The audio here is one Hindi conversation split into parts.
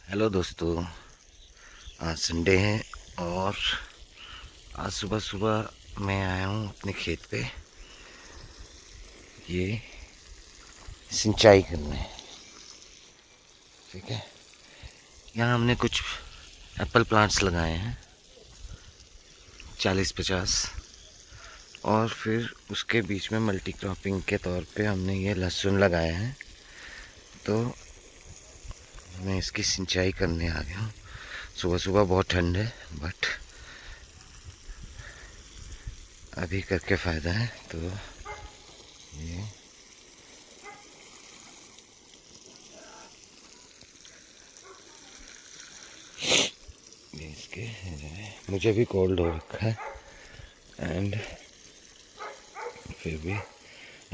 हेलो दोस्तों, आज संडे है और आज सुबह सुबह मैं आया हूँ अपने खेत पे ये सिंचाई करने। ठीक है, यहाँ हमने कुछ एप्पल प्लांट्स लगाए हैं 40-50 और फिर उसके बीच में मल्टी क्रॉपिंग के तौर पे हमने ये लहसुन लगाया है। तो मैं इसकी सिंचाई करने आ गया हूँ। सुबह सुबह बहुत ठंड है बट अभी करके फ़ायदा है। तो ये इसके मुझे भी कोल्ड हो रखा है एंड फिर भी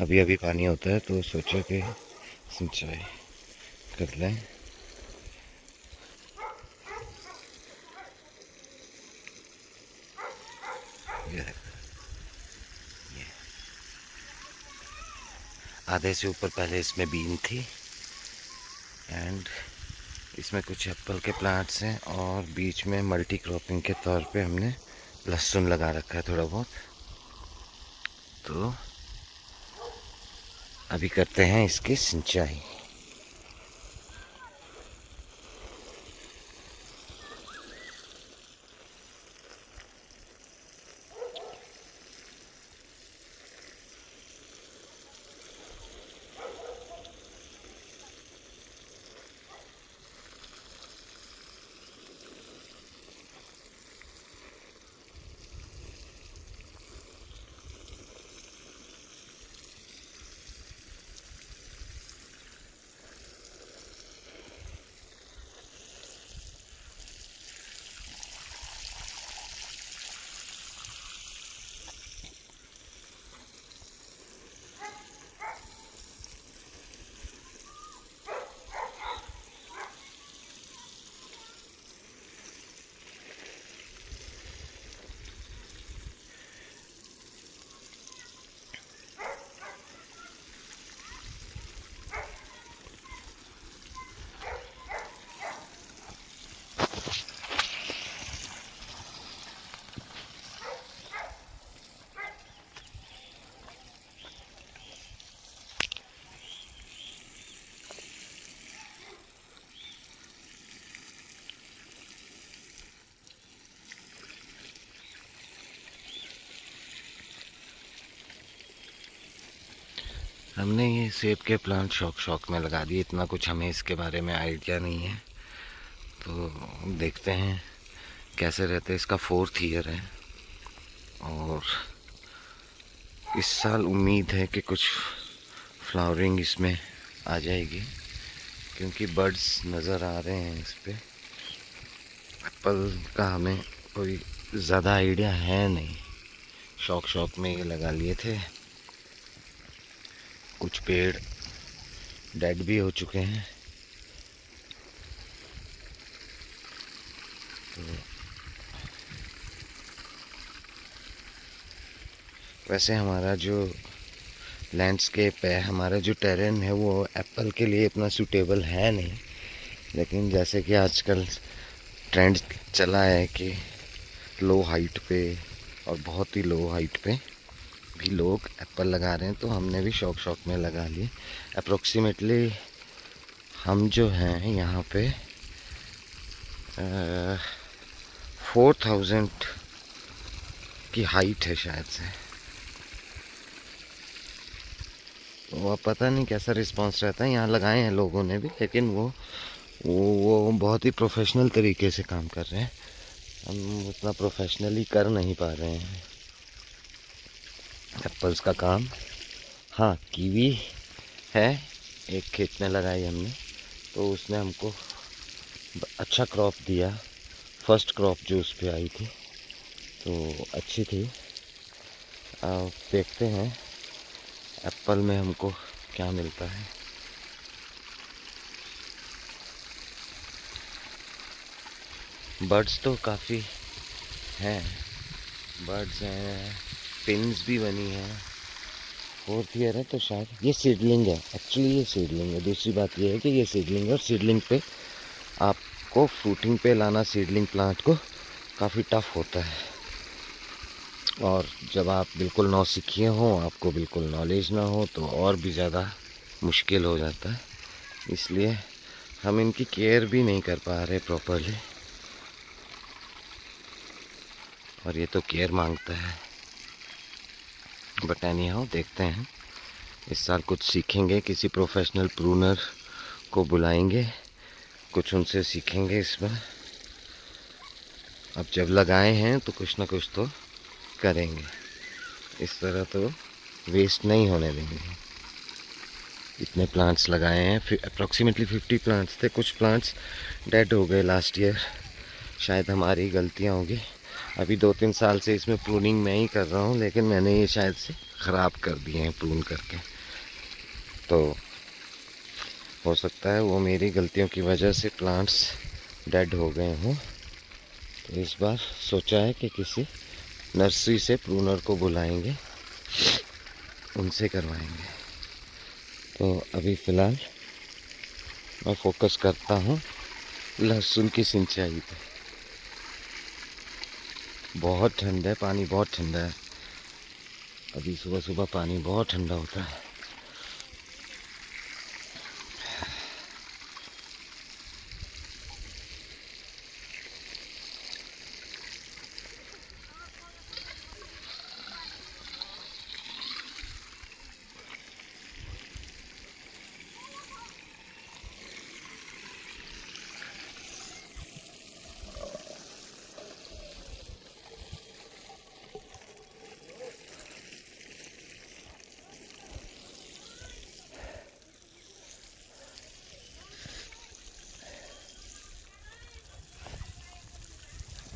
अभी अभी पानी होता है तो सोचा कि सिंचाई कर लें। ये आधे से ऊपर पहले इसमें बीन थी एंड इसमें कुछ एप्पल के प्लांट्स हैं और बीच में मल्टी क्रॉपिंग के तौर पे हमने लहसुन लगा रखा है थोड़ा बहुत। तो अभी करते हैं इसकी सिंचाई। हमने ये सेब के प्लांट शौक में लगा दिए, इतना कुछ हमें इसके बारे में आइडिया नहीं है। तो देखते हैं कैसे रहते। इसका 4th ईयर है और इस साल उम्मीद है कि कुछ फ्लावरिंग इसमें आ जाएगी क्योंकि बर्ड्स नज़र आ रहे हैं इस पे। एप्पल का हमें कोई ज़्यादा आइडिया है नहीं, शौक में ये लगा लिए थे। कुछ पेड़ डेड भी हो चुके हैं। तो वैसे हमारा जो लैंडस्केप है, हमारा जो टेरेन है वो एप्पल के लिए इतना सूटेबल है नहीं, लेकिन जैसे कि आजकल ट्रेंड चला है कि लो हाइट पे और बहुत ही लो हाइट पे भी लोग एप्पल लगा रहे हैं, तो हमने भी शौक में लगा लिए। अप्रोक्सीमेटली हम जो हैं यहाँ पे 4000 की हाइट है शायद से। तो अब पता नहीं कैसा रिस्पांस रहता है। यहाँ लगाए हैं लोगों ने भी, लेकिन वो बहुत ही प्रोफेशनल तरीके से काम कर रहे हैं। हम उतना प्रोफेशनली कर नहीं पा रहे हैं एप्पल्स का काम। हाँ, कीवी है, एक खेत में लगाई हमने, तो उसने हमको अच्छा क्रॉप दिया। फर्स्ट क्रॉप जो उस पर आई थी तो अच्छी थी। अब देखते हैं एप्पल में हमको क्या मिलता है। बर्ड्स तो काफ़ी हैं, बर्ड्स हैं, पिन्स भी बनी हैं। 4th ईयर है तो शायद ये सीडलिंग है। एक्चुअली ये सीडलिंग है। दूसरी बात ये है कि ये सीडलिंग है और सीडलिंग पे आप को फ्रूटिंग पे लाना सीडलिंग प्लांट को काफ़ी टफ होता है। और जब आप बिल्कुल नौसिखिए हों, आपको बिल्कुल नॉलेज ना हो, तो और भी ज़्यादा मुश्किल हो जाता है। इसलिए हम इनकी केयर भी नहीं कर पा रहे प्रॉपरली, और ये तो केयर मांगता है। बट एनी हाउ, देखते हैं, इस साल कुछ सीखेंगे, किसी प्रोफेशनल प्रूनर को बुलाएंगे, कुछ उनसे सीखेंगे इस बार। अब जब लगाए हैं तो कुछ ना कुछ तो करेंगे, इस तरह तो वेस्ट नहीं होने देंगे। इतने प्लांट्स लगाए हैं, अप्रॉक्सीमेटली 50 प्लांट्स थे। कुछ प्लांट्स डेड हो गए लास्ट ईयर, शायद हमारी गलतियाँ होगी। अभी 2-3 साल से इसमें प्रूनिंग मैं ही कर रहा हूँ, लेकिन मैंने ये शायद से ख़राब कर दिए हैं प्रून करके। तो हो सकता है वो मेरी गलतियों की वजह से प्लांट्स डेड हो गए हों। तो इस बार सोचा है कि किसी नर्सरी से प्रूनर को बुलाएंगे, उनसे करवाएंगे। तो अभी फ़िलहाल मैं फोकस करता हूँ लहसुन की सिंचाई पे। बहुत ठंड है, पानी बहुत ठंडा है। अभी सुबह सुबह पानी बहुत ठंडा होता है।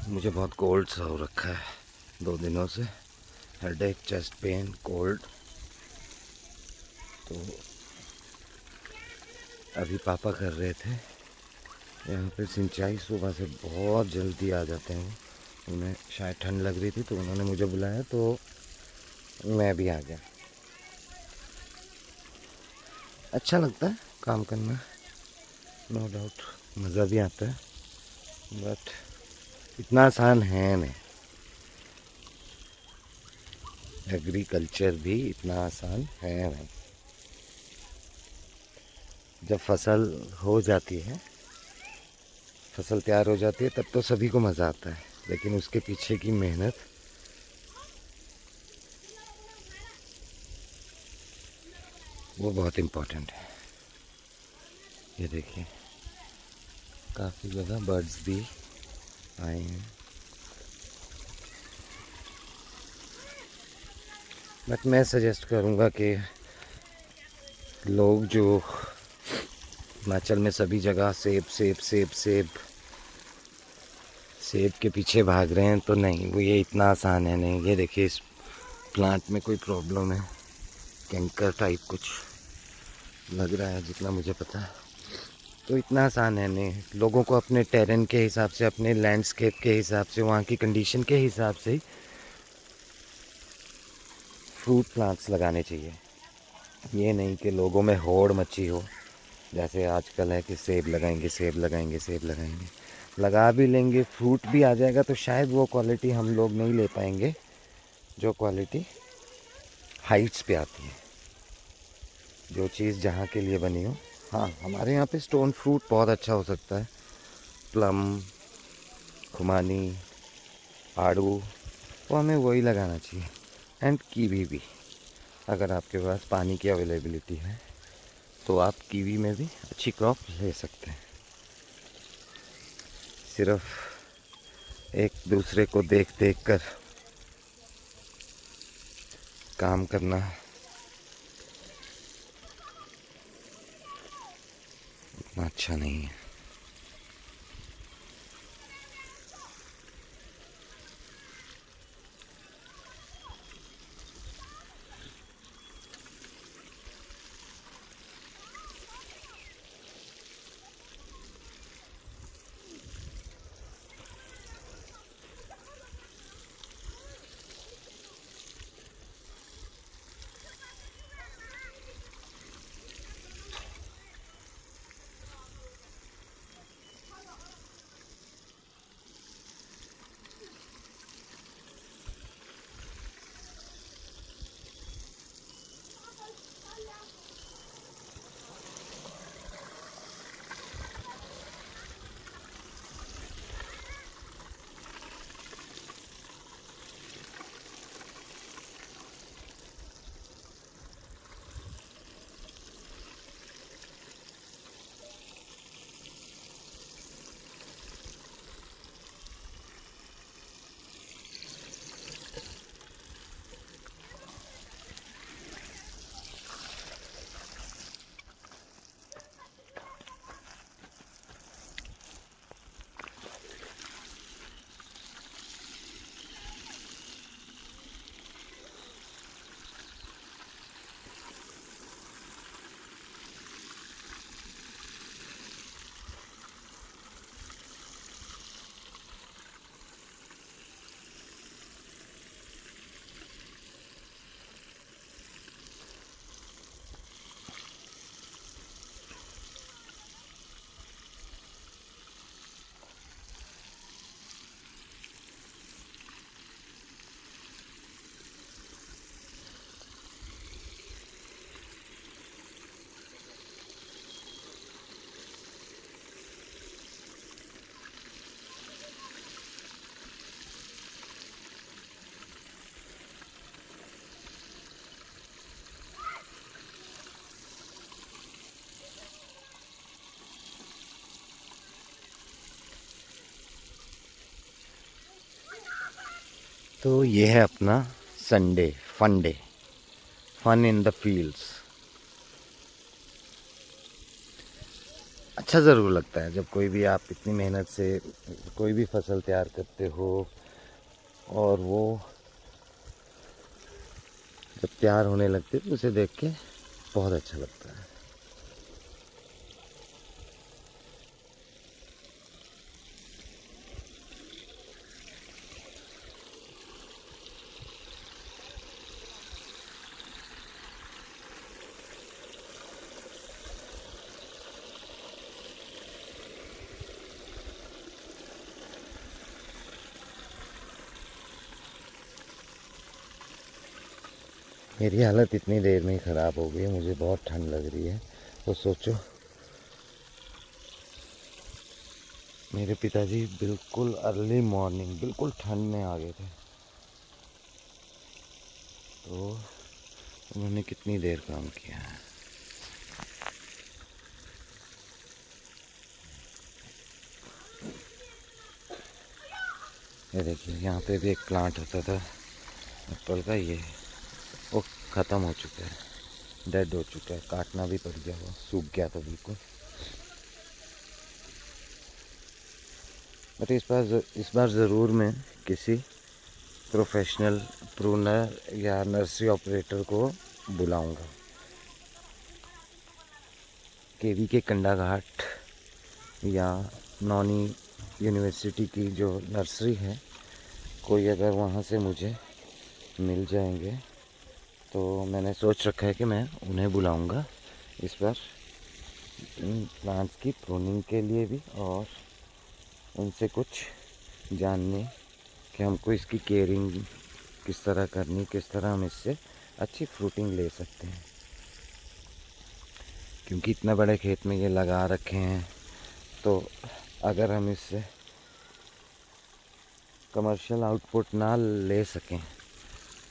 मुझे बहुत कोल्ड सा हो रखा है 2 दिनों से, हेडेक, चेस्ट पेन, कोल्ड। तो अभी पापा कर रहे थे यहाँ पे सिंचाई, सुबह से बहुत जल्दी आ जाते हैं। उन्हें शायद ठंड लग रही थी तो उन्होंने मुझे बुलाया, तो मैं भी आ गया। अच्छा लगता है काम करना, नो डाउट, मज़ा भी आता है, बट इतना आसान है नहीं। एग्रीकल्चर भी इतना आसान है नहीं। जब फसल हो जाती है, फसल तैयार हो जाती है, तब तो सभी को मज़ा आता है, लेकिन उसके पीछे की मेहनत वो बहुत इम्पोर्टेंट है। ये देखिए, काफ़ी जगह बर्ड्स भी आए हैं। बट मैं सजेस्ट करूँगा कि लोग जो हिमाचल में सभी जगह सेब सेब सेब सेब सेब के पीछे भाग रहे हैं, तो नहीं, वो ये इतना आसान है नहीं। ये देखिए, इस प्लांट में कोई प्रॉब्लम है, कैंकर टाइप कुछ लग रहा है जितना मुझे पता है। तो इतना आसान है नहीं। लोगों को अपने टेरेन के हिसाब से, अपने लैंडस्केप के हिसाब से, वहाँ की कंडीशन के हिसाब से ही फ्रूट प्लांट्स लगाने चाहिए। ये नहीं कि लोगों में होड़ मची हो, जैसे आजकल है कि सेब लगाएंगे सेब लगाएंगे सेब लगाएंगे। लगा भी लेंगे, फ्रूट भी आ जाएगा, तो शायद वो क्वालिटी हम लोग नहीं ले पाएंगे जो क्वालिटी हाइट्स पे आती है, जो चीज़ जहाँ के लिए बनी हो। हाँ, हमारे यहाँ पे स्टोन फ्रूट बहुत अच्छा हो सकता है, प्लम, खुमानी, आड़ू, तो हमें वही लगाना चाहिए। एंड कीवी भी, अगर आपके पास पानी की अवेलेबिलिटी है तो आप कीवी में भी अच्छी क्रॉप ले सकते हैं। सिर्फ एक दूसरे को देख देख कर काम करना उतना अच्छा नहीं है। तो ये है अपना Sunday fun day, fun in the fields. अच्छा ज़रूर लगता है जब कोई भी आप इतनी मेहनत से कोई भी फसल तैयार करते हो और वो जब तैयार होने लगती है तो उसे देख के बहुत अच्छा लगता है। मेरी हालत इतनी देर में ही ख़राब हो गई है, मुझे बहुत ठंड लग रही है। तो सोचो मेरे पिताजी बिल्कुल अर्ली मॉर्निंग बिल्कुल ठंड में आ गए थे, तो उन्होंने कितनी देर काम किया है। ये देखिए यहाँ पे भी एक प्लांट होता था एप्पल का, ये वो ख़त्म हो चुका है, डेड हो चुका है, काटना भी पड़ गया, वो सूख गया था बिल्कुल। बट इस बार ज़रूर मैं किसी प्रोफेशनल प्रूनर या नर्सरी ऑपरेटर को बुलाऊंगा। केवी के कंडा घाट या नौनी यूनिवर्सिटी की जो नर्सरी है, कोई अगर वहाँ से मुझे मिल जाएंगे तो मैंने सोच रखा है कि मैं उन्हें बुलाऊंगा इस बार इन प्लांट्स की प्रूनिंग के लिए भी, और उनसे कुछ जानने कि हमको इसकी केयरिंग किस तरह करनी, किस तरह हम इससे अच्छी फ्रूटिंग ले सकते हैं। क्योंकि इतने बड़े खेत में ये लगा रखे हैं, तो अगर हम इससे कमर्शियल आउटपुट ना ले सकें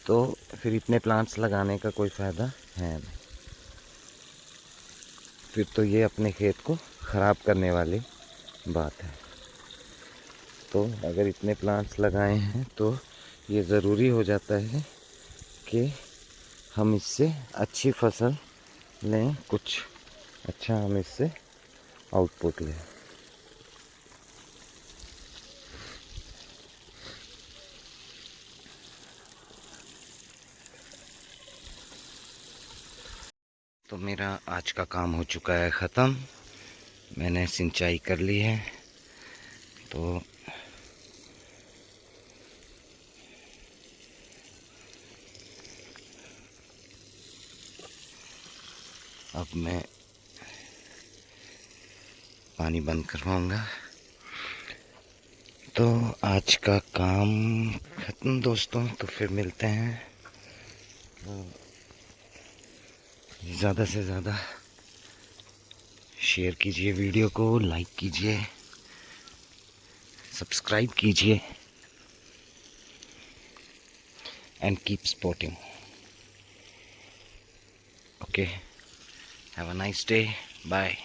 तो फिर इतने प्लांट्स लगाने का कोई फ़ायदा है नहीं। फिर तो ये अपने खेत को ख़राब करने वाली बात है। तो अगर इतने प्लांट्स लगाए हैं तो ये ज़रूरी हो जाता है कि हम इससे अच्छी फसल लें, कुछ अच्छा हम इससे आउटपुट लें। तो मेरा आज का काम हो चुका है ख़त्म, मैंने सिंचाई कर ली है। तो अब मैं पानी बंद करवाऊँगा। तो आज का काम ख़त्म दोस्तों, तो फिर मिलते हैं। ज़्यादा से ज़्यादा शेयर कीजिए वीडियो को, लाइक कीजिए, सब्सक्राइब कीजिए and keep supporting. Okay, have a nice day, bye.